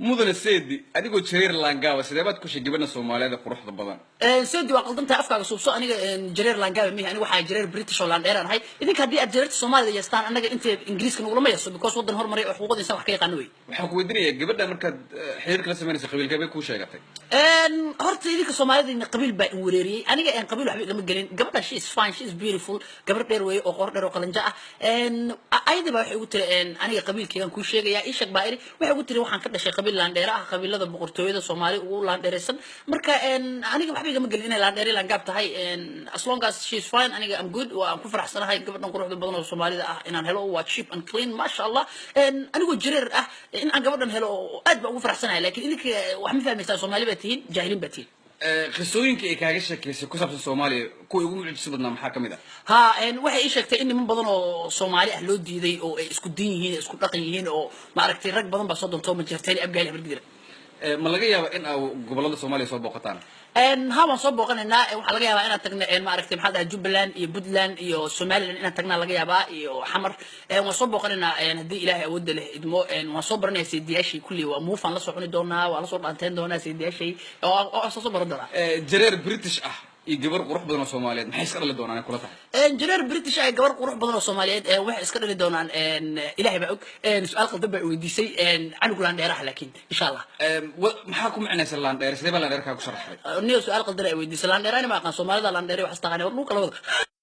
مدن السيدي أديكو تشير لانجاوا سيدابات كوش جبنا الصومالية ذا قروح ضبضان سيدي وقلدمت أفكار صوب أنا جرير لانجاوا ميه أنا واحد جرير بريتش ولا أنا هاي إذا كان دي أجريت الصومالي يستان أنا أنت إنجليز كانوا ولا ما يصير بكوس وضن هرمري حقوق الإنسان وحكي قانوني وحكوا الدنيا جبنا مركز حير كلا سمين سقبيل كبير كوش قتي هرت إذا الصومالي إن قبيل بوريري أنا جا قبيل وحبي لما جرين قبل شيء fine she's beautiful قبل ديروي أو قرر وقلنجاء أيضا بحكي أنا قبيل كيان كل شيء يا إيش كبائري وحكي waxaan ka dhashay qabiil laandheera ah qabiilada boqortooyada Soomaali ugu laandheeraysan marka aniga waxba igama galin inay laandheeri laangaab tahay as long as she is fine aniga am good waan ku faraxsanahay gabadhan quruxda badan oo Soomaalida ah inaan helo waa cheap and clean ma sha Allah anigu jireer ah in aan gabadhan helo aad baan ugu faraxsanahay laakiin idinka wax ma fahmaysaa Soomaali baa tihiin jaahiliin baa tihiin qisooyinka ay kaaga sheekeysay ku saabsan Soomaaliya kuwa ugu mucjisada badnaa maxaa kamid ah waxay ii sheegtay in niman badan oo Soomaali ah loo diiday oo ay isku diin yihiin isku dhaqan yihiin oo ma aragtay rag badan baa soo doonto ma jirtay abgaal habargidira ma laga yaabaa in ay gobolada Soomaaliya soo booqataan ها waan soo booqanaynaa waxa laga yaabaa inaan tagno ma aragtay maxaa dhahay Jubbaland iyo Puntland iyo Somaliland inaan tagnaa laga yaabaa iyo Xamar waan soo booqanaynaa hadii Ilaahay awood leh idmo waan soo baranay sidiyaashay kulli waa muufan la soo cuni doonaa waa la soo dhaanteen doonaa sidiyaashay oo soo baran doonaa jareer British ah iyo gabar qurux badan oo Soomaaliyeed maxay iska dhali doonaan kula tahay jareer British ay gabar qurux badan oo Soomaaliyeed waxay iska dhali doonaan Ilaahay baa og su'aal qaldan baa weydiisay anigu laan dheeraha laakiin insha Allah maxaa ku macnaysan laan dheer sidee baa laan dheer ka ku sharaxay niyo su'aal qaldan ay weydiisay laan dheeraana ma aqaan Soomaalida laan dheer wax astaqaanay war dhulka la wada